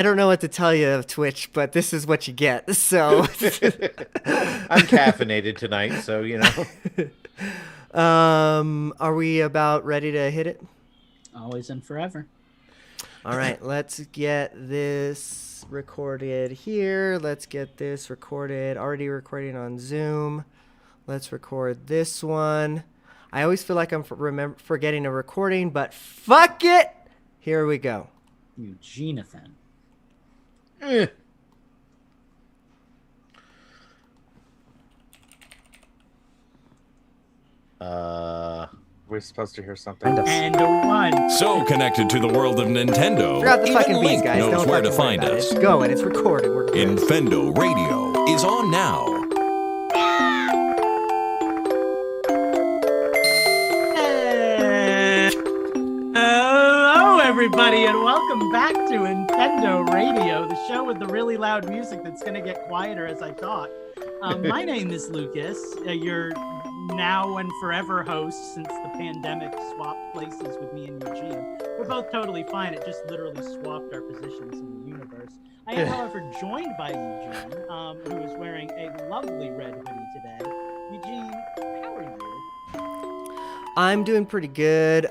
I don't know what to tell you, Twitch, but this is what you get. So, I'm caffeinated tonight, so are we about ready to hit it? Always and forever. All right, let's get this recorded here. Let's get this recorded. Already recording on Zoom. Let's record this one. I always feel like I'm forgetting a recording, but fuck it. Here we go. Eugenathan. We're supposed to hear something. And a one. So connected to the world of Nintendo, Forgot the even fucking beats, Link guys. knows Don't where to fucking worry find about it. us. It's going. It's recorded. We're good. Infendo Radio is on now. Hello, everybody, and welcome back to Infendo Radio, the show with the really loud music that's going to get quieter as I talk. My name is Lucas, your now and forever host since the pandemic swapped places with me and Eugene. We're both totally fine. It just literally swapped our positions in the universe. I am, however, joined by Eugene, who is wearing a lovely red hoodie today. Eugene, how are you? I'm doing pretty good.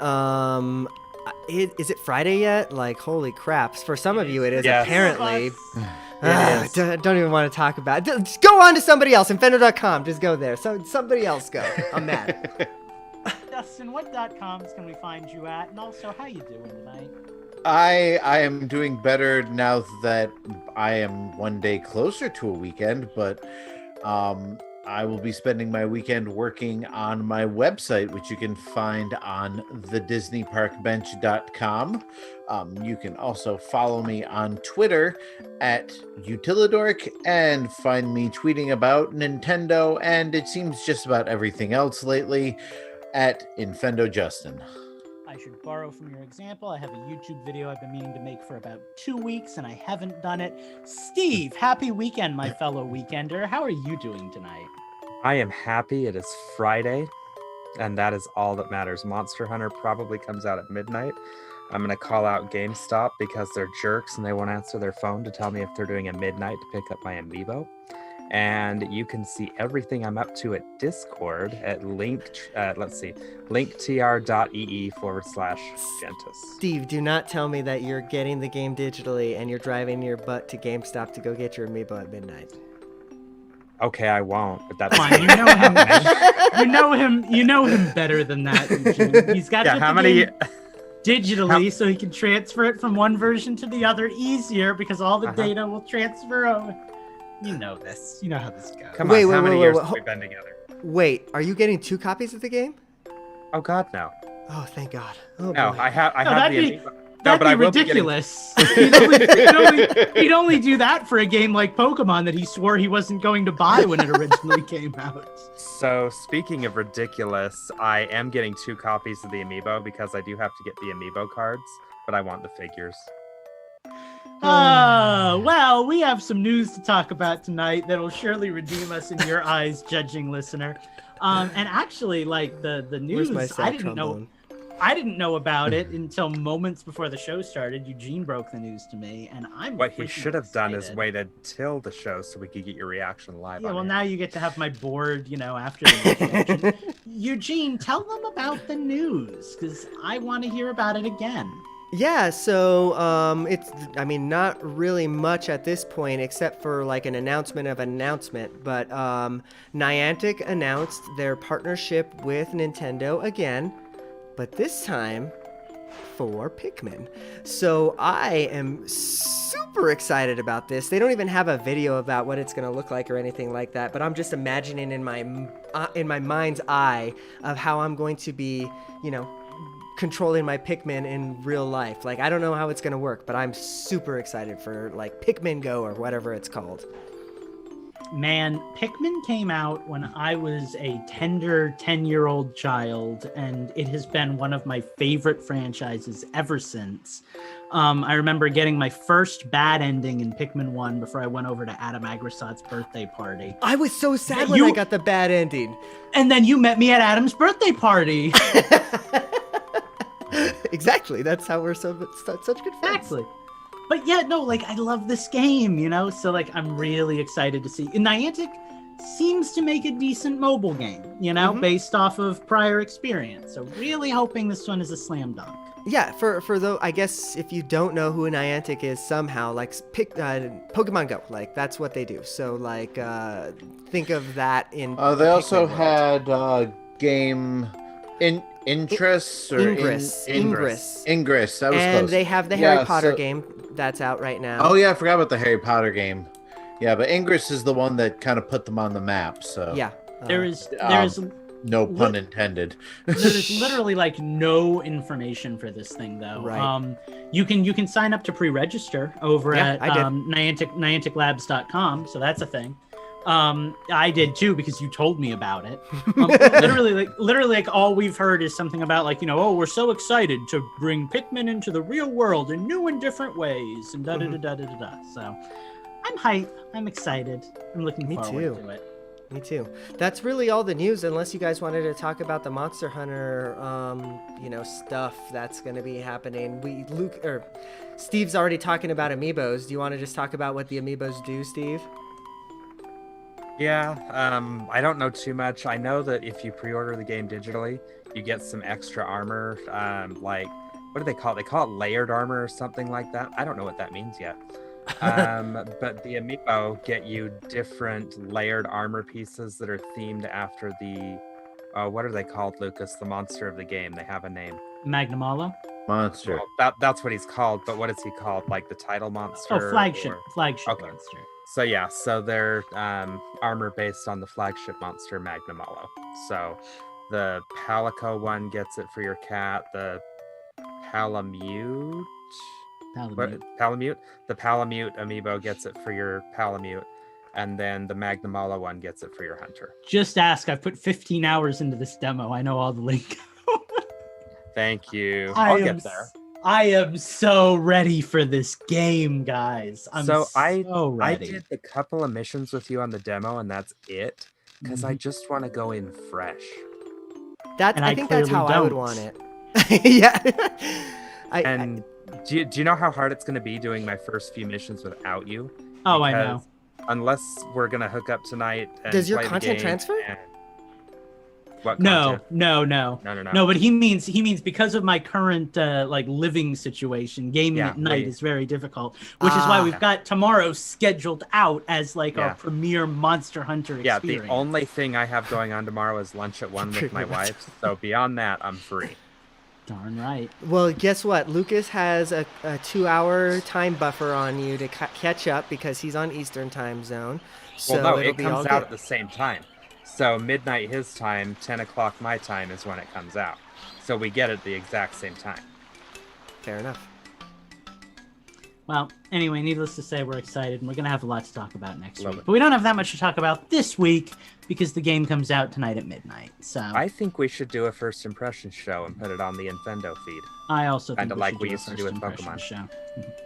Is it Friday yet? Like, holy crap. For some of you, it is, Yes. apparently. It is. Don't even want to talk about it. Just go on to somebody else. Infendo.com. Just go there. So somebody else go. I'm mad. Dustin, what .coms can we find you at? And also, how you doing tonight? I am doing better now that I am one day closer to a weekend, but I will be spending my weekend working on my website, which you can find on thedisneyparkbench.com. You can also follow me on Twitter at Utilidork and find me tweeting about Nintendo and it seems just about everything else lately at Infendo Justin. I should borrow from your example. I have a YouTube video I've been meaning to make for about 2 weeks, and I haven't done it. Steve, happy weekend, my fellow weekender. How are you doing tonight? I am happy it is Friday, and that is all that matters. Monster Hunter probably comes out at midnight. I'm going to call out GameStop because they're jerks and they won't answer their phone to tell me if they're doing a midnight to pick up my Amiibo. And you can see everything I'm up to at Discord at linktr.ee/Gentis. Steve, do not tell me that you're getting the game digitally and you're driving your butt to GameStop to go get your Amiibo at midnight. Okay, I won't, but that's Come on, you know him better than that, Eugene. He's got to yeah. get How the many? game digitally so he can transfer it from one version to the other easier because all the data will transfer over. You know this. You know how this goes. Come Wait, on, wait, how many wait, years wait, have we been together? Wait, are you getting 2 copies of the game? Oh God, no. Oh, thank God. Oh, No, boy. I have the that'd Amiibo. That'd but I be will be getting- ridiculous. He'd only do that for a game like Pokemon that he swore he wasn't going to buy when it originally came out. So speaking of ridiculous, I am getting 2 copies of the Amiibo because I do have to get the Amiibo cards, but I want the figures. Well, we have some news to talk about tonight that'll surely redeem us in your eyes, judging listener. And actually, like the Where's news, my I sad didn't know. trombone? I didn't know about it until moments before the show started. Eugene broke the news to me, and I'm What he freaking should have done is excited. waited till the show so we could get your reaction live. Yeah, on well, air. now you get to have my board, after the introduction. Eugene, tell them about the news, because I want to hear about it again. Yeah, so it's, not really much at this point except for like an announcement of an announcement, but Niantic announced their partnership with Nintendo again, but this time for Pikmin. So I am super excited about this. They don't even have a video about what it's going to look like or anything like that, but I'm just imagining in my mind's eye of how I'm going to be, controlling my Pikmin in real life. Like, I don't know how it's going to work, but I'm super excited for like Pikmin Go or whatever it's called. Man, Pikmin came out when I was a tender 10-year-old child, and it has been one of my favorite franchises ever since. I remember getting my first bad ending in Pikmin 1 before I went over to Adam Agrisot's birthday party. I was so sad when I got the bad ending. And then you met me at Adam's birthday party. Exactly. That's how we're such good friends. Exactly. But yeah, no, like I love this game, you know. So like I'm really excited to see. And Niantic seems to make a decent mobile game, you know, based off of prior experience. So really hoping this one is a slam dunk. Yeah, for though, I guess if you don't know who Niantic is somehow, like pick Pokemon Go, like that's what they do. So like think of that in. They also Pikmin world. had game Ingress or Ingress. Ingress. That was And close. they have the Harry Potter game that's out right now. Oh yeah, I forgot about the Harry Potter game. Yeah, but Ingress is the one that kind of put them on the map. So Yeah. There is no pun intended. there's literally like no information for this thing though. Right. You can sign up to pre-register over at I did. nianticlabs.com, so that's a thing. I did too because you told me about it. Literally like all we've heard is something about like, you know, oh, we're so excited to bring Pikmin into the real world in new and different ways and da da da da da da. So I'm hype. I'm excited. I'm looking forward to it. Me too. That's really all the news, unless you guys wanted to talk about the Monster Hunter, stuff that's going to be happening. Steve's already talking about Amiibos. Do you want to just talk about what the Amiibos do, Steve? Yeah, I don't know too much. I know that if you pre-order the game digitally, you get some extra armor, like, what do they call it? They call it layered armor or something like that. I don't know what that means yet. But the Amiibo get you different layered armor pieces that are themed after the, what are they called, Lucas? The monster of the game. They have a name. Magnamalo? Monster. Well, that's what he's called, but what is he called? Like the title monster? Oh, flagship Okay. monster. So yeah, so they're armor based on the flagship monster Magnamalo. So the Palico one gets it for your cat. The Palamute. Palamute. The Palamute amiibo gets it for your Palamute, and then the Magnamalo one gets it for your hunter. Just ask. I've put 15 hours into this demo. I know all the links. Thank you. I'll get there. I am so ready for this game, guys. I'm so ready. I did a couple of missions with you on the demo, and that's it. Because I just want to go in fresh. I think that's how I would want it. Yeah. Do you know how hard it's going to be doing my first few missions without you? Oh, I know. Unless we're going to hook up tonight. And does your play the content game transfer? What No. content? No, but he means because of my current living situation, gaming at night is very difficult, which is why we've got tomorrow scheduled out as our premier Monster Hunter experience. Yeah, the only thing I have going on tomorrow is lunch at 1 with my wife. So beyond that, I'm free. Darn right. Well, guess what? Lucas has a 2-hour time buffer on you to catch up because he's on Eastern time zone. So well, no, it comes out at the same time. So midnight his time, 10 o'clock my time is when it comes out. So we get it the exact same time. Fair enough. Well, anyway, needless to say, we're excited, and we're going to have a lot to talk about next week. But we don't have that much to talk about this week because the game comes out tonight at midnight. So I think we should do a first impression show and put it on the Infendo feed. I also think kind of like we used to do with Pokemon. Show.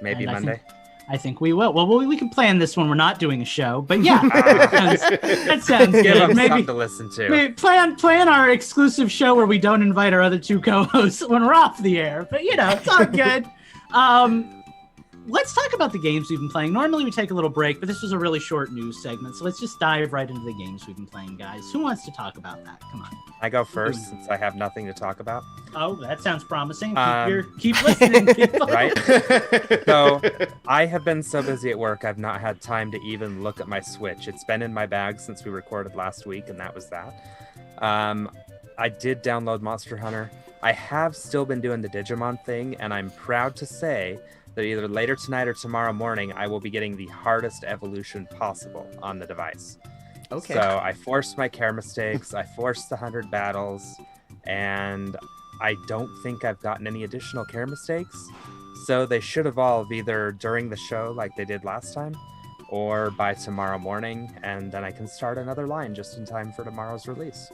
Maybe Monday. I think we will. Well, we can plan this when we're not doing a show, but yeah, that sounds good. Give them maybe something to listen to. Maybe plan our exclusive show where we don't invite our other two co-hosts when we're off the air. But it's all good. Let's talk about the games we've been playing. Normally we take a little break, but this was a really short news segment, so let's just dive right into the games we've been playing, guys. Who wants to talk about that? Come on. I go first since I have nothing to talk about. Oh, that sounds promising. Keep listening, people. Right? So I have been so busy at work, I've not had time to even look at my Switch. It's been in my bag since we recorded last week, and that was that. I did download Monster Hunter. I have still been doing the Digimon thing, and I'm proud to say that either later tonight or tomorrow morning, I will be getting the hardest evolution possible on the device. Okay. So I forced my care mistakes, I forced the 100 battles, and I don't think I've gotten any additional care mistakes. So they should evolve either during the show like they did last time, or by tomorrow morning, and then I can start another line just in time for tomorrow's release.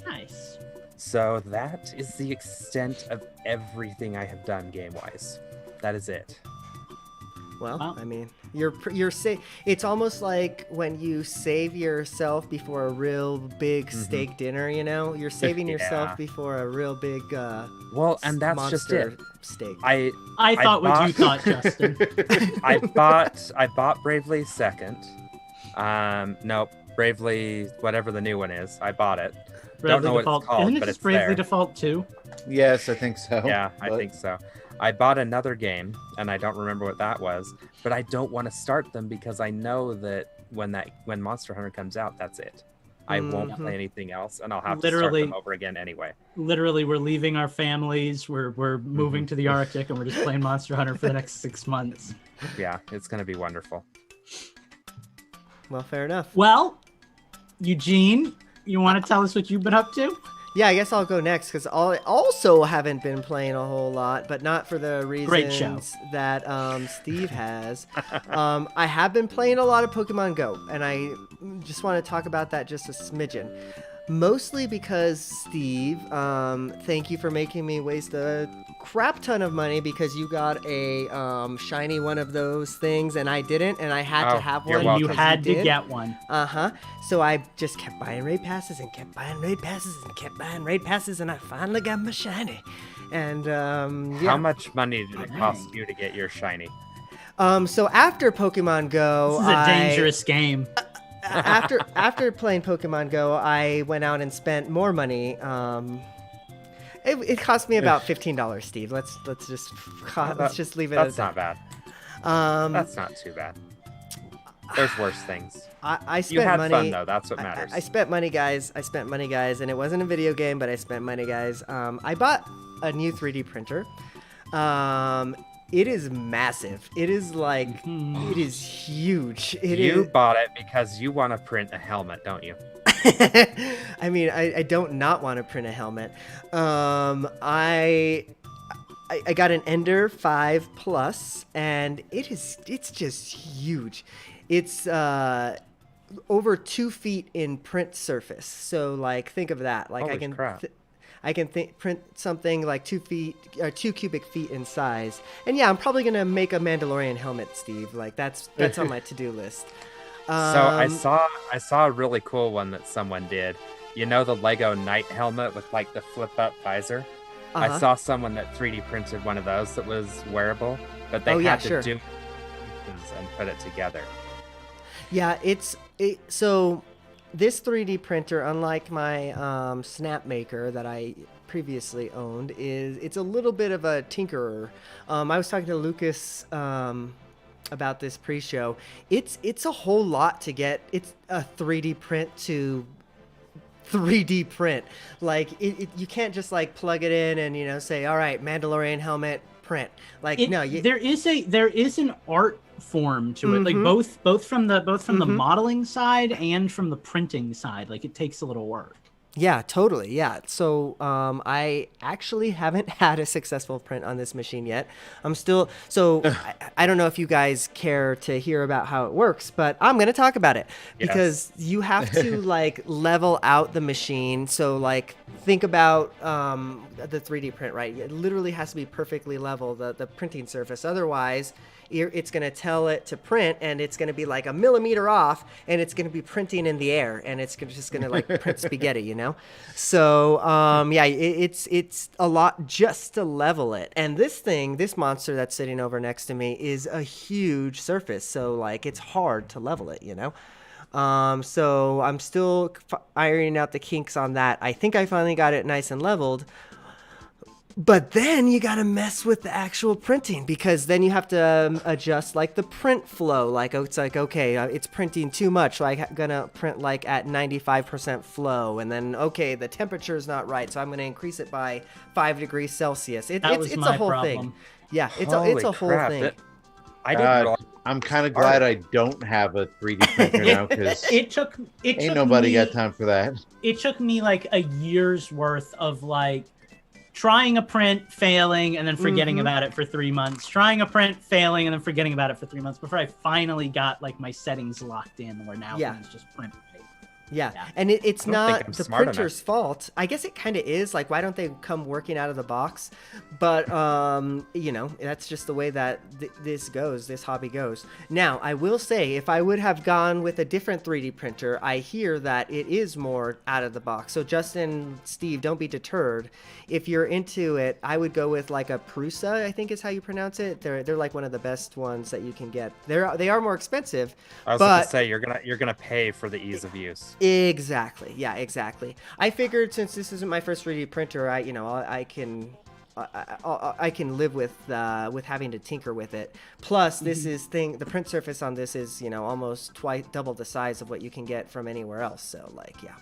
Nice. So that is the extent of everything I have done game-wise. That is it. Well, Wow. I mean, it's almost like when you save yourself before a real big steak dinner, you know? You're saving yourself Yeah. before a real big Well, and that's just monster it. steak. I thought what you thought, Justin. I bought Bravely second. No, Bravely, whatever the new one is. I bought it. Don't know what Default. it's called, Isn't it but just it's Bravely there. Default 2? Yes, I think so. Yeah, I but- think so. I bought another game, and I don't remember what that was, but I don't want to start them because I know that when Monster Hunter comes out, that's it. I won't play anything else, and I'll have to start Literally. them over again anyway. Literally, we're leaving our families. We're moving to the Arctic, and we're just playing Monster Hunter for the next 6 months. Yeah, it's going to be wonderful. Well, fair enough. Well, Eugene, you want to tell us what you've been up to? Yeah, I guess I'll go next because I also haven't been playing a whole lot, but not for the Great show. reasons that Steve has. I have been playing a lot of Pokemon Go, and I just want to talk about that just a smidgen. Mostly because, Steve, thank you for making me waste a crap ton of money because you got a shiny one of those things and I didn't, and I had to Oh, have you're one. welcome. You because had to did. get one. Uh-huh. So I just kept buying raid passes and kept buying raid passes and kept buying raid passes, and I finally got my shiny. And yeah. How much money did it cost you to get your shiny? So after Pokemon Go, This is a dangerous game. after playing Pokemon Go, I went out and spent more money. It cost me about $15, Steve. Let's just leave it That's at not that. bad. That's not too bad. There's worse things. I spent You had money. fun though. That's what matters. I spent money, guys. And it wasn't a video game, but I spent money, guys. I bought a new 3D printer. It is massive. It is like, it is huge. You bought it because you want to print a helmet, don't you? I mean, I don't not want to print a helmet. I got an Ender 5 Plus, and it's just huge. It's over 2 feet in print surface. So like, think of that. Like Holy crap. I can print something like 2 cubic feet in size. And yeah, I'm probably gonna make a Mandalorian helmet, Steve. Like that's on my to-do list. So I saw a really cool one that someone did. You know the Lego Knight helmet with like the flip up visor? I Uh-huh. saw someone that 3D printed one of those that was wearable, but they Oh, yeah, had to sure. do pieces and put it together. Yeah, so this 3D printer, unlike my Snap Maker that I previously owned, it's a little bit of a tinkerer. I was talking to Lucas about this pre-show. It's a whole lot to get. It's a 3D print to 3D print. Like you can't just like plug it in and say, all right, Mandalorian helmet print. Like There is an art form to it, like both from the modeling side and from the printing side. Like it takes a little work. Yeah, totally. Yeah. So I actually haven't had a successful print on this machine yet. I'm still I don't know if you guys care to hear about how it works, but I'm going to talk about it because you have to like level out the machine. So like think about the 3D print, right? It literally has to be perfectly level, the printing surface. Otherwise, it's going to tell it to print, and it's going to be like a millimeter off, and it's going to be printing in the air, and it's just going to like print spaghetti, So it's a lot just to level it. And this monster that's sitting over next to me is a huge surface, so like it's hard to level it, So I'm still ironing out the kinks on that. I think I finally got it nice and leveled. But then you got to mess with the actual printing, because then you have to adjust like the print flow. Like it's like, okay, it's printing too much, so I'm gonna print like at 95% flow, and then okay, the temperature is not right, so I'm gonna increase it by 5 degrees Celsius. It's a whole thing. Yeah, it's a whole crap. thing. I didn't realize. I'm kind of glad I don't have a 3D printer now, because ain't nobody got time for that. It took me like a year's worth of like trying a print, failing, and then forgetting about it for 3 months. Trying a print, failing, and then forgetting about it for 3 months before I finally got like my settings locked in, where now things just print. Yeah, Yeah. and it's I don't think not I'm the smart enough. printer's fault. I guess it kind of is. Like, why don't they come working out of the box? But you know, that's just the way that this goes. This hobby goes. Now, I will say, if I would have gone with a different 3D printer, I hear that it is more out of the box. So, Justin, Steve, don't be deterred. If you're into it, I would go with like a Prusa, I think is how you pronounce it. They're like one of the best ones that you can get. They are more expensive, I was going but to say you're gonna pay for the ease of use. exactly. Yeah, exactly. I figured since this isn't my first 3D printer, I can live with having to tinker with it. Plus, the print surface on this is almost double the size of what you can get from anywhere else. So like, yeah.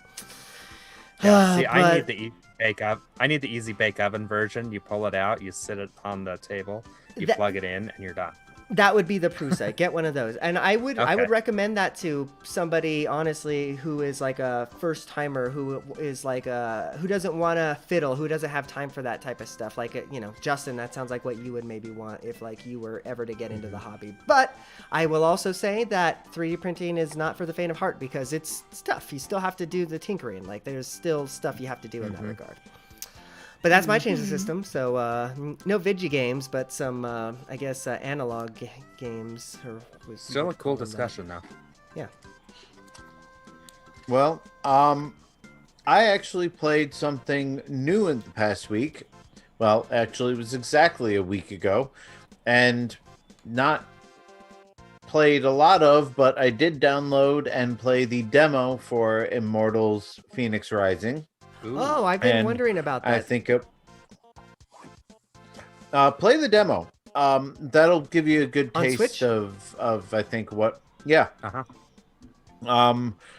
Yeah, see, I But- need the easy bake oven version. You pull it out, you sit it on the table, you That- plug it in, and you're done. That would be the Prusa. Get one of those, and I would Okay. recommend that to somebody honestly who is like a first timer, who is like who doesn't want to fiddle, who doesn't have time for that type of stuff. Like Justin, that sounds like what you would maybe want if like you were ever to get into the hobby. But I will also say that 3D printing is not for the faint of heart because it's tough. You still have to do the tinkering. Like there's still stuff you have to do in that regard. But that's my change of system. So no Vigi games, but some I guess analog games. Still a cool discussion, though. Yeah. Well, I actually played something new in the past week. Well, actually, it was exactly a week ago, and not played a lot of, but I did download and play the demo for Immortals: Phoenix Rising. Ooh. Oh, I've been And wondering about that. I think play the demo. That'll give you a good On taste Switch? of I think what. Yeah. Uh-huh.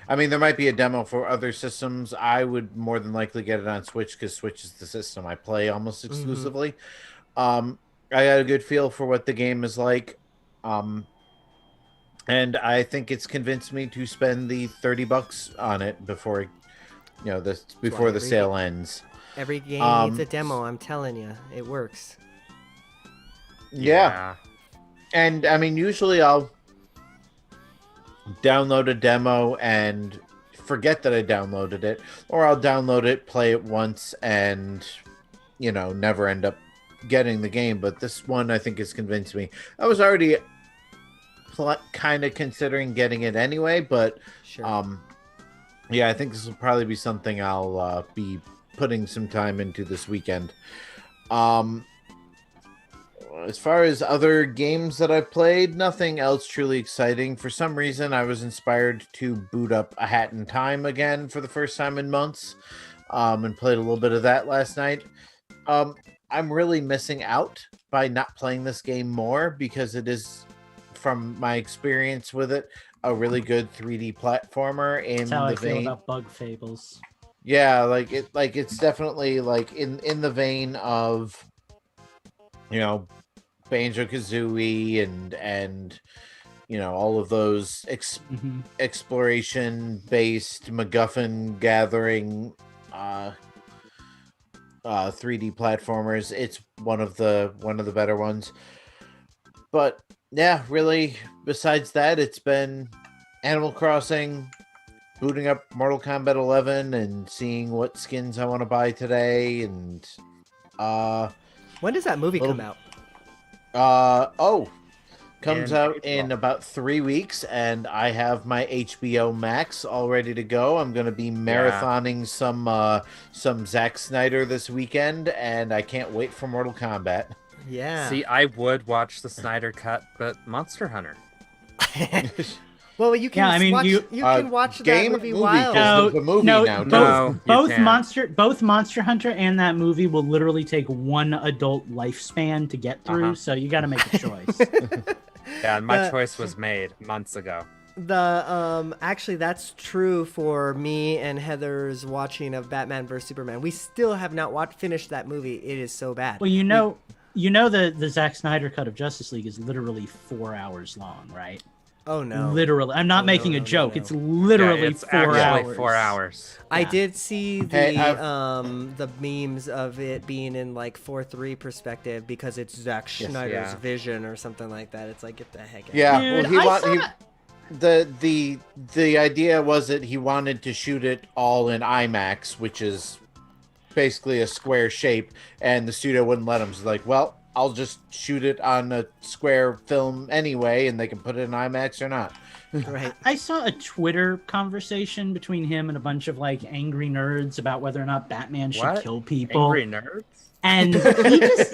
I mean, there might be a demo for other systems. I would more than likely get it on Switch because Switch is the system I play almost exclusively. I got a good feel for what the game is like. And I think it's convinced me to spend the $30 on it before the sale ends. Every game needs a demo. I'm telling you, it works. Yeah. And I mean, usually I'll download a demo and forget that I downloaded it, or I'll download it, play it once, and never end up getting the game. But this one, I think, has convinced me. I was already kind of considering getting it anyway, but Sure. yeah, I think this will probably be something I'll be putting some time into this weekend. As far as other games that I've played, nothing else truly exciting. For some reason, I was inspired to boot up A Hat in Time again for the first time in months, and played a little bit of that last night. I'm really missing out by not playing this game more because it is, from my experience with it, a really good 3D platformer in That's how the I feel vein. about Bug Fables. Yeah, it's definitely like in the vein of Banjo-Kazooie and all of those exploration based MacGuffin gathering 3D platformers. It's one of the better ones. But yeah, really, besides that, it's been Animal Crossing, booting up Mortal Kombat 11 and seeing what skins I want to buy today, and When does that movie come out? comes In out April. in about 3 weeks, and I have my HBO Max all ready to go. I'm going to be marathoning some Zack Snyder this weekend, and I can't wait for Mortal Kombat. Yeah. See, I would watch the Snyder Cut, but Monster Hunter. Well, you can. Yeah, I mean, watch, you- you can watch that game or movie movie? while. 'Cause there's a movie now, too. No, you both can't. Monster Hunter and that movie will literally take one adult lifespan to get through. So you got to make a choice. Yeah, and my The- choice was made months ago. Actually, that's true for me and Heather's watching of Batman vs Superman. We still have not finished that movie. It is so bad. Well, the Zack Snyder cut of Justice League is literally 4 hours long, right? Oh no. Literally, I'm not Oh, no, making no, a no, joke. no. It's literally yeah, it's 4 actually hours. 4 hours. I Yeah. did see the Hey, the memes of it being in like 4:3 perspective because it's Zack Schneider's yeah. vision or something like that. It's like, get the heck out. Yeah, Dude, well, I the idea was that he wanted to shoot it all in IMAX, which is basically a square shape, and the studio wouldn't let him. He's like, well, I'll just shoot it on a square film anyway, and they can put it in IMAX or not. Right. I saw a Twitter conversation between him and a bunch of like angry nerds about whether or not Batman should What? kill people. Angry nerds? And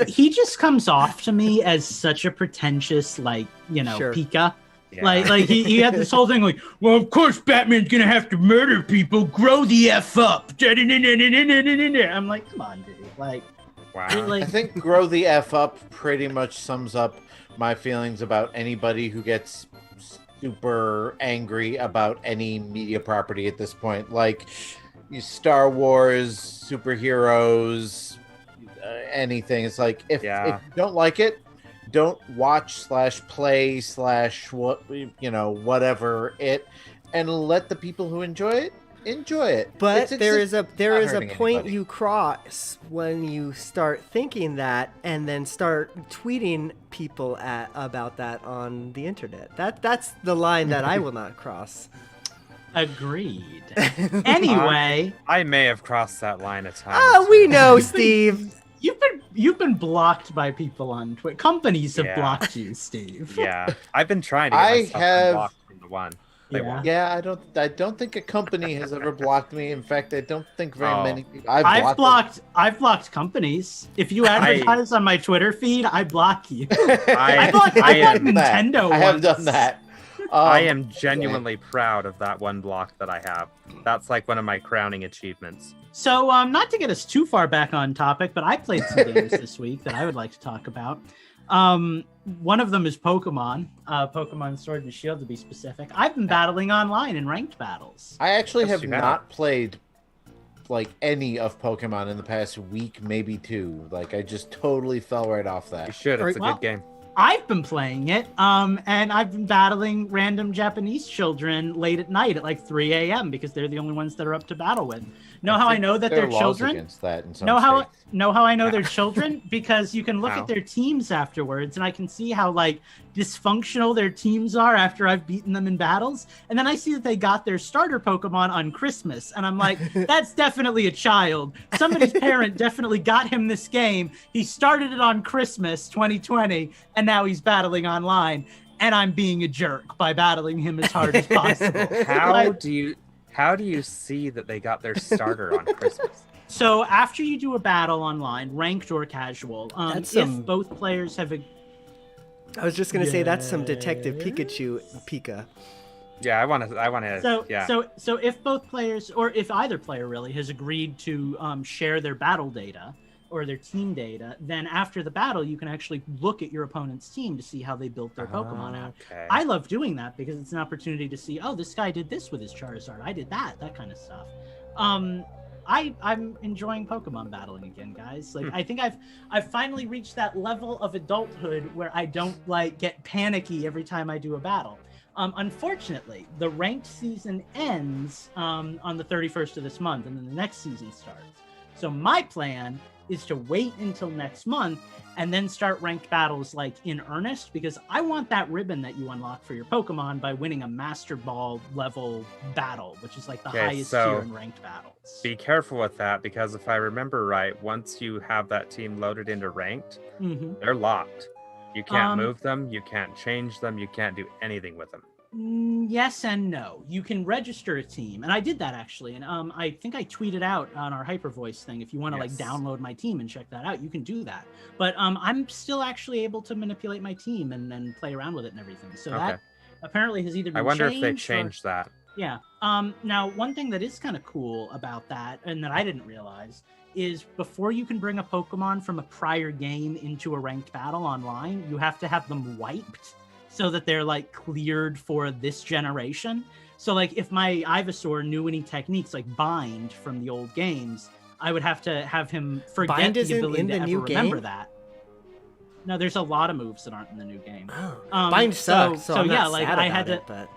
he just comes off to me as such a pretentious, like, you know, Sure. Pika. Yeah. Like he had this whole thing like, well, of course Batman's gonna have to murder people. Grow the F up. I'm like, come on, dude. Like, Wow. like I think "grow the F up" pretty much sums up my feelings about anybody who gets super angry about any media property at this point. Like Star Wars, superheroes, anything. It's like, if you don't like it, don't watch / play / what, whatever it, and let the people who enjoy it. But It's there is a hurting point anybody. you cross when you start thinking that, and then start tweeting people about that on the internet. That's the line that I will not cross. agreed. Anyway, I may have crossed that line at times. Oh, we know, Steve. you've been blocked by people on Twitter. Companies have Yeah. blocked you, Steve. Yeah, I've been trying to get I myself have- unblocked from the one. They Yeah. won't. Yeah, I don't think a company has ever blocked me. In fact, I don't think very Oh. many people. I've blocked companies. If you advertise on my Twitter feed, I block you. I blocked Nintendo I have once. done that. I am genuinely proud of that one block that I have. That's like one of my crowning achievements. So, not to get us too far back on topic, but I played some games this week that I would like to talk about. One of them is Pokemon, Pokemon Sword and Shield to be specific. I've been battling online in ranked battles. I actually Yes, have you have. not played like any of Pokemon in the past week, maybe 2. Like I just totally fell right off You that. should. It's a Well, good game. I've been playing it, and I've been battling random Japanese children late at night at like 3 a.m. because they're the only ones that are up to battle with. Know how I know that There they're are laws children? against that in some Know how states. I know they're children? Because you can look How? at their teams afterwards, and I can see how like dysfunctional their teams are after I've beaten them in battles. And then I see that they got their starter Pokemon on Christmas, and I'm like, that's definitely a child. Somebody's parent definitely got him this game. He started it on Christmas 2020, and now he's battling online. And I'm being a jerk by battling him as hard as possible. How do you see that they got their starter on Christmas? So after you do a battle online, ranked or casual, That's if some- both players have a I was just gonna say that's some Detective Pika. Yeah, I want to. so Yeah. so if both players, or if either player really has agreed to share their battle data or their team data, then after the battle you can actually look at your opponent's team to see how they built their Pokemon out. Okay. I love doing that because it's an opportunity to see, oh, this guy did this with his Charizard, I did that kind of stuff. I'm enjoying Pokemon battling again, guys. Like I think I've finally reached that level of adulthood where I don't like get panicky every time I do a battle. Unfortunately, the ranked season ends on the 31st of this month, and then the next season starts. So my plan is to wait until next month and then start ranked battles like in earnest, because I want that ribbon that you unlock for your Pokemon by winning a Master Ball level battle, which is like the Okay, highest so tier in ranked battles. Be careful with that, because if I remember right, once you have that team loaded into ranked, Mhm. they're locked. You can't Um, move them, you can't change them, you can't do anything with them. Yes and no. You can register a team, and I did that actually. And I think I tweeted out on our Hyper Voice thing. If you want to Yes. like download my team and check that out, you can do that. But I'm still actually able to manipulate my team and play around with it and everything. So Okay. that apparently has either been I wonder if changed they or- changed that. Yeah. Now, one thing that is kind of cool about that, and that I didn't realize, is before you can bring a Pokemon from a prior game into a ranked battle online, you have to have them wiped so that they're like cleared for this generation. So like if my Ivysaur knew any techniques like bind from the old games, I would have to have him forget Bind the isn't ability in to the ever new remember game? that. No, there's a lot of moves that aren't in the new game. Oh, Bind sucks. So I'm yeah, not like sad I about had to. it, but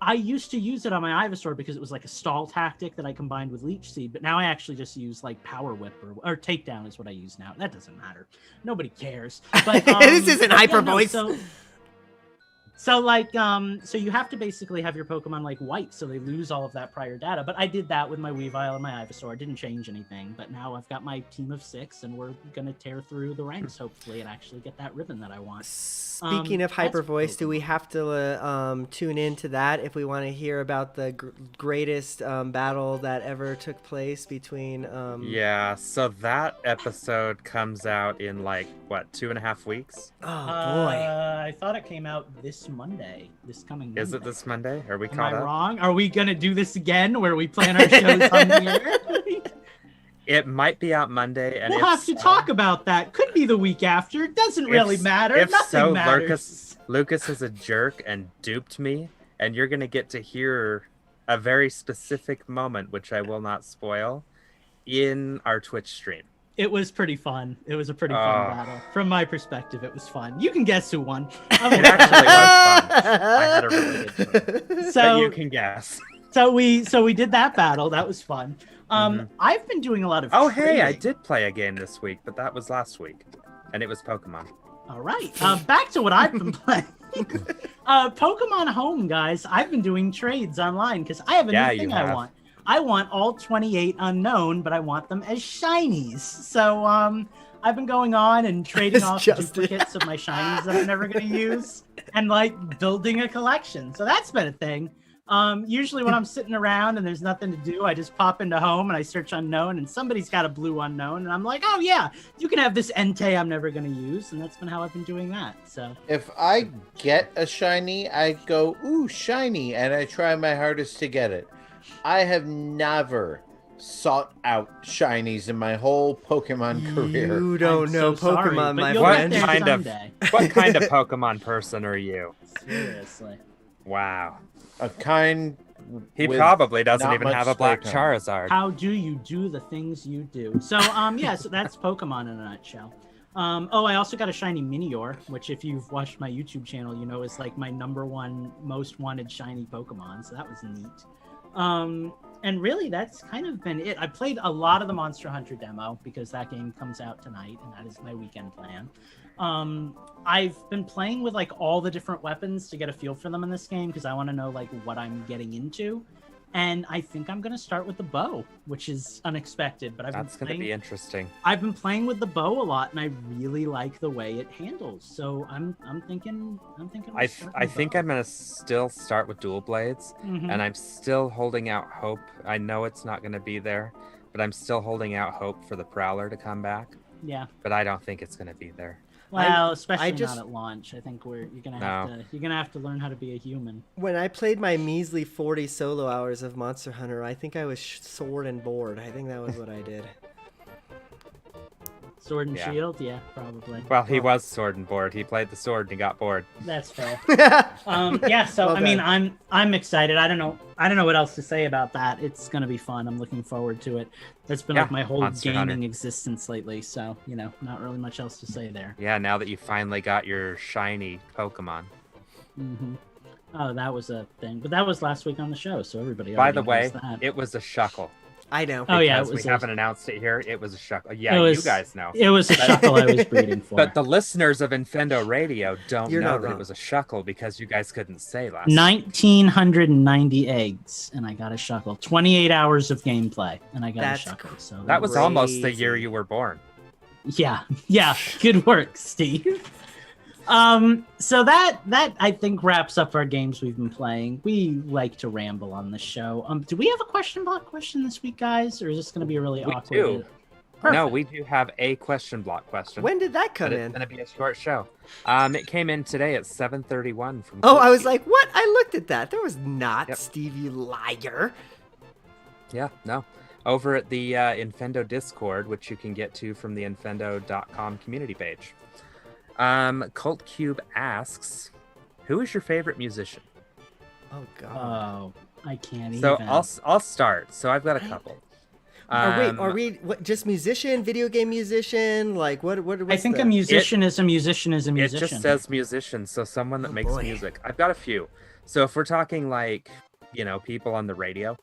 I used to use it on my Ivysaur because it was like a stall tactic that I combined with Leech Seed, but now I actually just use like Power Whip or Takedown is what I use now. That doesn't matter. Nobody cares. But This isn't but Hyper Voice. So So like, so you have to basically have your Pokemon like white, so they lose all of that prior data. But I did that with my Weavile and my Ivysaur. It didn't change anything. But now I've got my team of 6, and we're gonna tear through the ranks hopefully and actually get that ribbon that I want. Speaking of That's Hyper Voice, do we Pokemon. have to tune into that if we want to hear about the greatest battle that ever took place between? Yeah, so that episode comes out in like, what, 2.5 weeks? Oh boy. I thought it came out this Monday, this coming Monday. Is it this Monday? Are we Am caught I up? wrong? Are we gonna do this again where we plan our shows on the air? It might be out Monday, and We'll if have to so- talk about that. Could be the week after. It doesn't really matter. If Nothing so, matters. Lucas is a jerk and duped me, and you're gonna get to hear a very specific moment, which I will not spoil, in our Twitch stream. It was pretty fun. It was a pretty Oh. fun battle. From my perspective, it was fun. You can guess who won. It actually was fun. I had a really good time. So But you can guess. So we did that battle. That was fun. I've been doing a lot of Oh, hey, I trading. did play a game this week, but that was last week, and it was Pokemon. All right. Back to what I've been playing. Pokemon Home, guys. I've been doing trades online because I have a Yeah, new you thing I have. want. I want all 28 unknown, but I want them as shinies. So I've been going on and trading It's off Justin. duplicates of my shinies that I'm never going to use and like building a collection. So that's been a thing. Usually when I'm sitting around and there's nothing to do, I just pop into Home and I search unknown and somebody's got a blue unknown and I'm like, oh yeah, you can have this Entei I'm never going to use. And that's been how I've been doing that. So If I get a shiny, I go, ooh, shiny, and I try my hardest to get it. I have never sought out shinies in my whole Pokemon career. You don't I'm know so sorry, Pokemon, but my you'll What get friend. there kind of- someday. What kind of Pokemon person are you? Seriously. Wow. A kind. He with probably doesn't not even much have a black spare time. Charizard. How do you do the things you do? So yeah, so that's Pokemon in a nutshell. Oh, I also got a shiny Minior, which if you've watched my YouTube channel, you know is like my #1 most wanted shiny Pokemon. So that was neat. And really, that's kind of been it. I played a lot of the Monster Hunter demo because that game comes out tonight, and that is my weekend plan. I've been playing with like all the different weapons to get a feel for them in this game because I want to know like what I'm getting into. And I think I'm gonna start with the bow, which is unexpected. But That's going to be interesting. I've been playing with the bow a lot, and I really like the way it handles. So I'm thinking. I think I'm going to still start with dual blades, Mm-hmm. and I'm still holding out hope. I know it's not going to be there, but I'm still holding out hope for the Prowler to come back. Yeah. But I don't think it's going to be there. Well, especially just- not at launch. I think you're gonna have to learn how to be a human. When I played my measly 40 solo hours of Monster Hunter, I think I was sword and bored. I think that was what I did. Sword and Yeah. Shield, yeah, probably. Well, he was sword and bored. He played the sword and he got bored. That's fair. Yeah, so Well I mean, done. I'm excited. I don't know what else to say about that. It's gonna be fun. I'm looking forward to it. That's been like Yeah, my whole Monster gaming Hunter. existence lately. So not really much else to say there. Yeah, now that you finally got your shiny Pokemon. Hmm. Oh, that was a thing, but that was last week on the show, so everybody. By already the way, knows that. it was a shuckle. I know. Oh, yeah, it Because was we a- haven't announced it here. It was a shuckle. Yeah, It was- you guys know. It was a shuckle I was breeding for. But the listeners of Infendo Radio don't You're know not that wrong. it was a shuckle because you guys couldn't say last. 1,990 eggs, and I got a shuckle. 28 hours of gameplay, and I got That's a shuckle. So That was almost the Crazy. year you were born. yeah. Good work, Steve. So that I think wraps up our games we've been playing. We like to ramble on the show. Do we have a question block question this week, guys, or is this going to be a really We awkward? do. Perfect. No, we do have a question block question. When did that but come it's in? going to be a short show. It came in today at 7:31 from. Oh, I was Twitch. like, what? I looked at that. There was not, Yep. Steve, you liar. Yeah, no. Over at the Infendo Discord, which you can get to from the infendo.com community page. Cult Cube asks, who is your favorite musician? Oh, God. Oh, I can't So even. I'll start. So I've got a couple. Are we what, just musician, video game musician? Like, what? I what's think the... a musician is a musician is a It musician. just says musician, so someone that Oh, makes boy. music. I've got a few. So if we're talking like, people on the radio,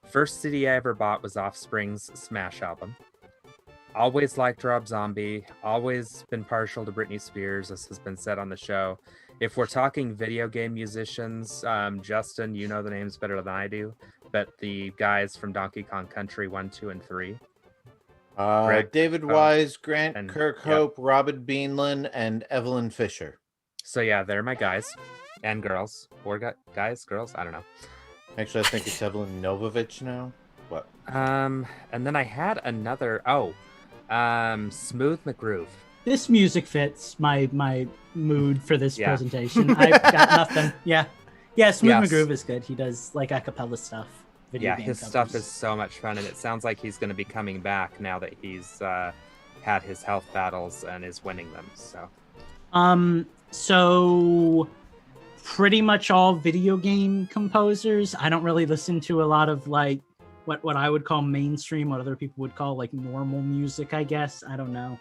first CD I ever bought was Offspring's Smash album. Always liked Rob Zombie, always been partial to Britney Spears, as has been said on the show. If we're talking video game musicians, Justin, you know the names better than I do, but the guys from Donkey Kong Country 1, 2, and 3. Grant David Kirkhope Wise, Grant and- Kirkhope, Robin Beanland, and Evelyn Fisher. So yeah, they're my guys and girls, or guys, girls. I don't know. Actually, I think it's Evelyn Novovich now. What? And then I had another. Smooth McGroove. This music fits my mood for this Yeah. presentation. I've got nothing. Yeah. Smooth Yes. McGroove is good. He does like a cappella stuff. Video Yeah, game his covers. stuff is so much fun, and it sounds like he's going to be coming back now that he's had his health battles and is winning them. So pretty much all video game composers. I don't really listen to a lot of like what I would call mainstream, what other people would call like normal music, I guess. I don't know.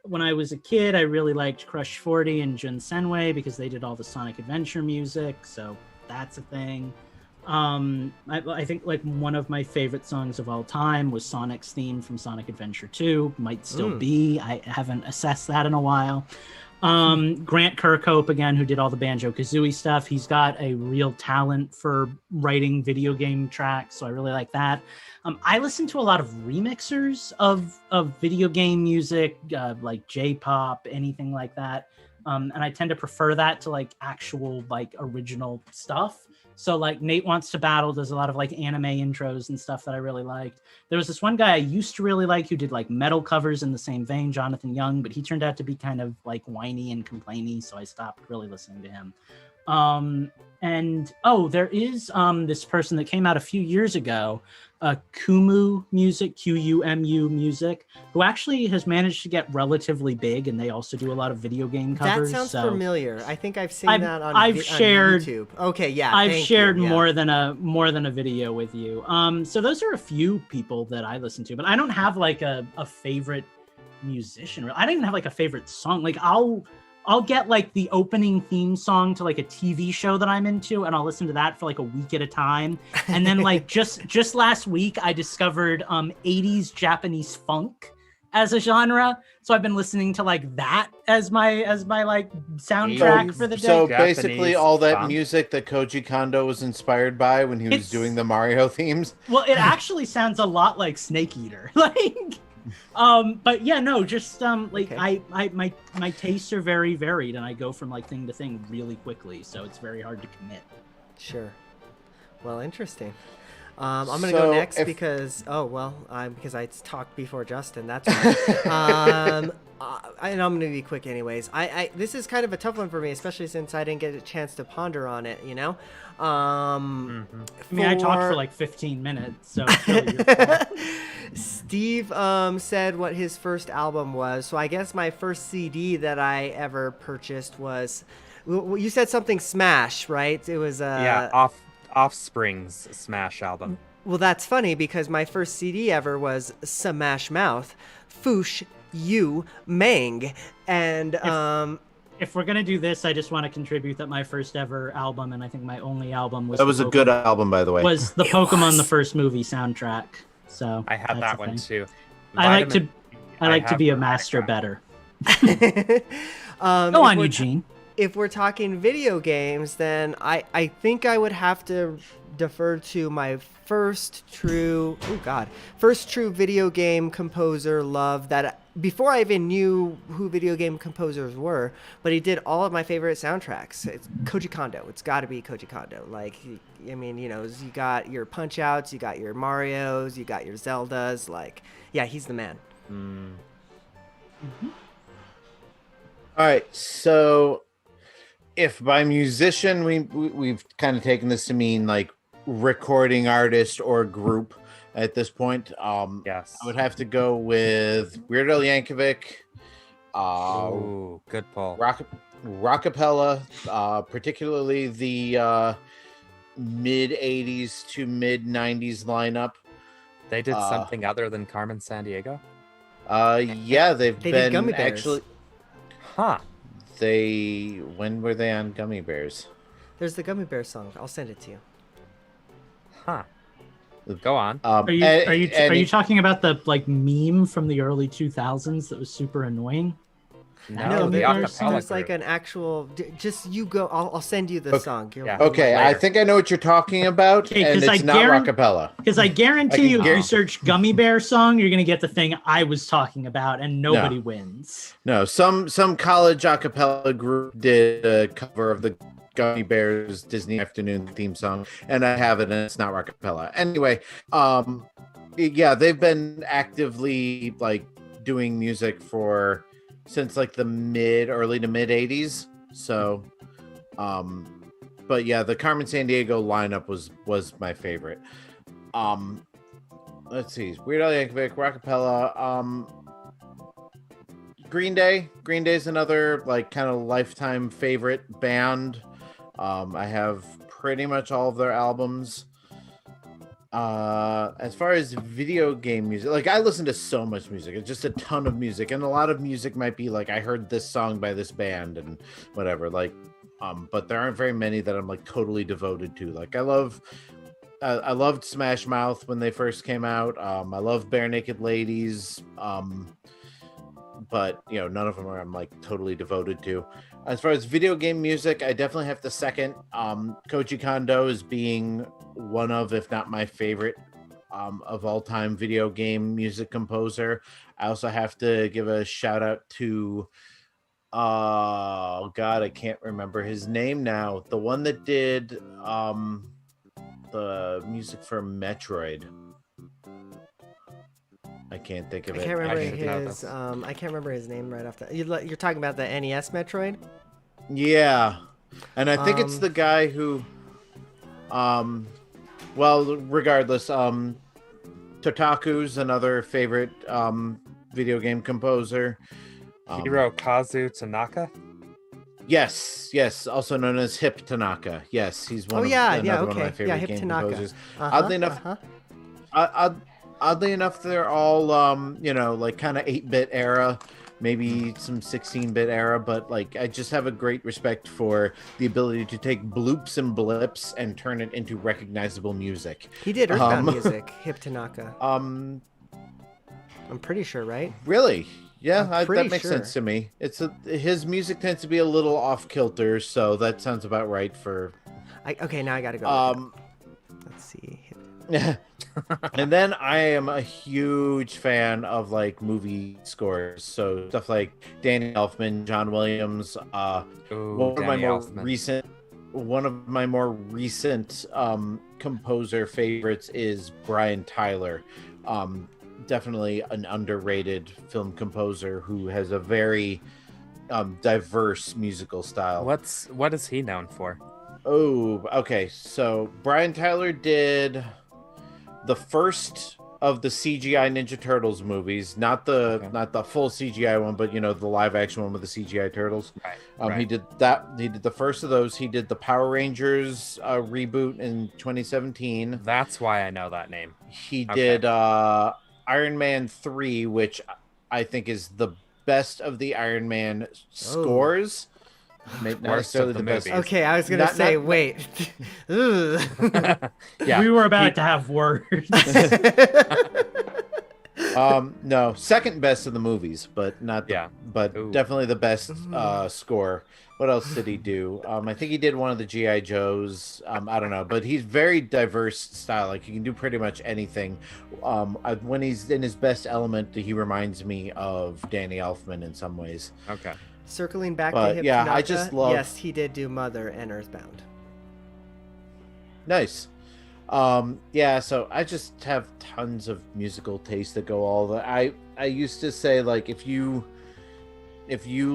When I was a kid, I really liked Crush 40 and Jun Senway because they did all the Sonic Adventure music, so that's a thing. I think like one of my favorite songs of all time was Sonic's theme from Sonic Adventure 2. Might still be. I haven't assessed that in a while. Grant Kirkhope, again, who did all the Banjo-Kazooie stuff. He's got a real talent for writing video game tracks, so I really like that. I listen to a lot of remixers of video game music, like J-pop, anything like that. And I tend to prefer that to like actual like original stuff. So like Nate Wants to Battle does a lot of like anime intros and stuff that I really liked. There was this one guy I used to really like who did like metal covers in the same vein, Jonathan Young, but he turned out to be kind of like whiny and complainy, so I stopped really listening to him. There is this person that came out a few years ago, Kumu Music, Q-U-M-U Music, who actually has managed to get relatively big, and they also do a lot of video game covers. That sounds familiar. I think I've seen that on I've shared on YouTube. Okay, yeah. I've thank shared you, yeah. more than a video with you. So those are a few people that I listen to, but I don't have like a favorite musician. I don't even have like a favorite song. Like I'll get like the opening theme song to like a TV show that I'm into, and I'll listen to that for like a week at a time. And then like just last week, I discovered 80s Japanese funk as a genre. So I've been listening to like that as my like soundtrack for the day. So Japanese basically all that funk. music that Koji Kondo was inspired by when he was doing the Mario themes. Well, it actually sounds a lot like Snake Eater. Like but yeah, no, just like Okay. my tastes are very varied, and I go from like thing to thing really quickly, so it's very hard to commit. Sure. Well, interesting. I'm gonna go So next because I talked before Justin. That's why. And I'm gonna be quick anyways. This is kind of a tough one for me, especially since I didn't get a chance to ponder on it. You know. I mean, I talked for like 15 minutes, so it's really your fault. Steve said what his first album was, so I guess my first CD that I ever purchased was. You said something Smash, right? It was Offspring's Smash album. Well, that's funny because my first CD ever was Smash Mouth, Foosh You Mang, and If we're gonna do this, I just want to contribute that my first ever album, and I think my only album was That was a good album, by the way. was the Pokemon the first movie soundtrack. So I had that's that a one thing. too. I like to have be a the master Minecraft. better. Go on, Eugene. If we're talking video games, then I think I would have to defer to my first true video game composer love that before I even knew who video game composers were, but he did all of my favorite soundtracks. It's Koji Kondo. It's got to be Koji Kondo. Like, I mean, you know, you got your Punch Outs, you got your Marios, you got your Zeldas. Like, yeah, he's the man. All right, so if by musician we've kind of taken this to mean like recording artist or group at this point, Yes. I would have to go with Weird Al Yankovic, Ooh, good pull. Rockapella, particularly the mid 80s to mid 90s lineup. They did something other than Carmen Sandiego? Yeah, they did been Gummy Bears. actually. Huh. When were they on Gummy Bears? There's the Gummy Bear song. I'll send it to you. Huh. Go on. Are you talking about the like meme from the early 2000s that was super annoying? No, the there's acapella like group. an actual. Just you go. I'll send you the song. Yeah. Okay, I Later. think I know what you're talking about, Okay, and 'cause it's I not guarantee- rockapella. Because I guarantee you, if you guar- search Gummy Bear song, you're gonna get the thing I was talking about, and nobody No. wins. No, some college a cappella group did a cover of the Gummy Bears Disney Afternoon theme song, and I have it, and it's not rockapella. Anyway, yeah, they've been actively like doing music since like the early to mid 80s. So, but yeah, the Carmen Sandiego lineup was my favorite. Let's see, Weird Al Yankovic, rockapella, Green Day. Green Day's another like kind of lifetime favorite band. I have pretty much all of their albums. As far as video game music, like I listen to so much music. It's just a ton of music, and a lot of music might be like I heard this song by this band and whatever. Like, but there aren't very many that I'm like totally devoted to. Like I loved Smash Mouth when they first came out. I love Bare Naked Ladies. But you know, none of them are I'm like totally devoted to. As far as video game music, I definitely have to second Koji Kondo as being one of, if not my favorite, of all time video game music composer. I also have to give a shout out to oh god, I can't remember his name now. The one that did the music for Metroid. I can't think of it. I can't remember should know his. this. I can't remember his name right off the. You're talking about the NES Metroid. Yeah, and I think it's the guy who, well, regardless, Totaku's another favorite video game composer. Hirokazu Tanaka. Yes, also known as Hip Tanaka. Yes, he's one. Another one of my favorite Hip game Tanaka. composers. Oddly enough, oddly enough, they're all like kind of 8-bit era, maybe some 16-bit era, but like I just have a great respect for the ability to take bloops and blips and turn it into recognizable music. He did Earthbound music. Hip Tanaka. I'm pretty sure, right? Really? Yeah, I'm pretty that makes sure. sense to me. His music tends to be a little off kilter, so that sounds about right for. Okay, now I gotta go. Let's see. And then I am a huge fan of like movie scores, so stuff like Danny Elfman, John Williams. One of my more recent composer favorites is Brian Tyler. Definitely an underrated film composer who has a very diverse musical style. What is he known for? Oh, okay. So Brian Tyler did the first of the CGI Ninja Turtles movies, not the full CGI one, but the live action one with the CGI turtles. Right. He did that. He did the first of those. He did the Power Rangers reboot in 2017. That's why I know that name. He did Iron Man 3, which I think is the best of the Iron Man scores. Not necessarily the best. Okay, I was gonna say, wait. Ugh. Yeah, We were about to have words. No, second best of the movies, but not. Definitely the best score. What else did he do? I think he did one of the GI Joes. I don't know, but he's very diverse style. Like he can do pretty much anything. When he's in his best element, he reminds me of Danny Elfman in some ways. Okay. Circling back But, to Hip yeah, Tanaka, I just love- Yes, he did do Mother and Earthbound. Nice. Yeah, so I just have tons of musical taste that go all the. I used to say like if you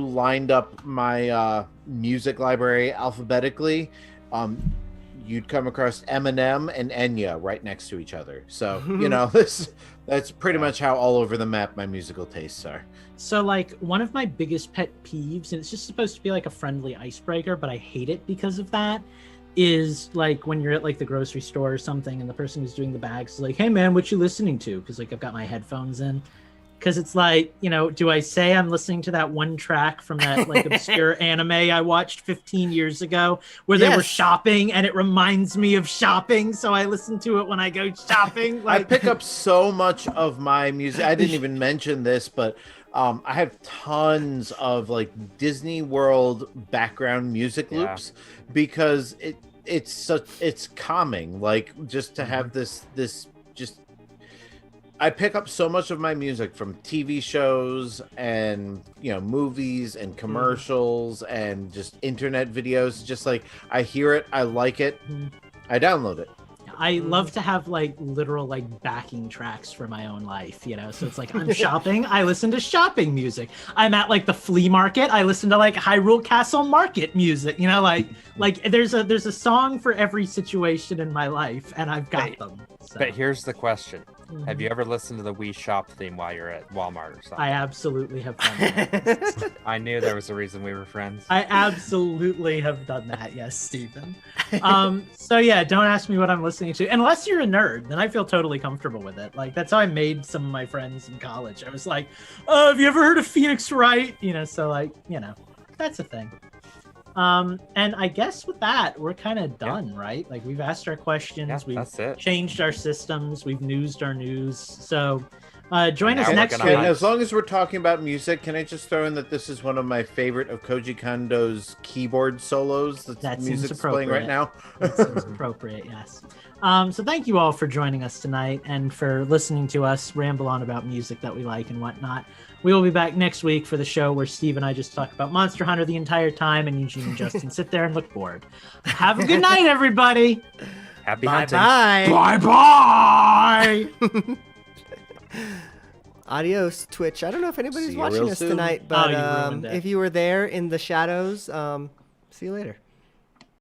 lined up my music library alphabetically, you'd come across Eminem and Enya right next to each other. So that's pretty much how all over the map my musical tastes are. So, like, one of my biggest pet peeves, and it's just supposed to be like a friendly icebreaker, but I hate it because of that, is like when you're at like the grocery store or something and the person who's doing the bags is like, hey man, what you listening to? Because like I've got my headphones in. Because it's like, do I say I'm listening to that one track from that like obscure anime I watched 15 years ago where they were shopping and it reminds me of shopping, so I listen to it when I go shopping? I pick up so much of my music. I didn't even mention this, but I have tons of like Disney World background music loops because it's calming. Like just to have this just. I pick up so much of my music from TV shows and, movies and commercials and just internet videos. Just like I hear it, I like it, I download it. I love to have like literal like backing tracks for my own life, so it's like I'm shopping, I listen to shopping music. I'm at like the flea market, I listen to like Hyrule Castle Market music, like there's a song for every situation in my life, and I've got them. So. But here's the question. Have you ever listened to the Wii Shop theme while you're at Walmart or something? I absolutely have done that. I knew there was a reason we were friends. I absolutely have done that, yes, Stephen. So yeah, don't ask me what I'm listening to. Unless you're a nerd, then I feel totally comfortable with it. Like, that's how I made some of my friends in college. I was like, oh, have you ever heard of Phoenix Wright? So like, that's a thing. And I guess with that, we're kind of done, right? Like, we've asked our questions, we've changed our systems, we've newsed our news. So join us next week. As long as we're talking about music, can I just throw in that this is one of my favorite of Koji Kondo's keyboard solos that music's playing right now? That seems appropriate, yes. So thank you all for joining us tonight and for listening to us ramble on about music that we like and whatnot. We will be back next week for the show where Steve and I just talk about Monster Hunter the entire time, and Eugene and Justin sit there and look bored. Have a good night, everybody. Happy hunting. Bye. Adios, Twitch. I don't know if anybody's watching us tonight, but if you were there in the shadows, see you later.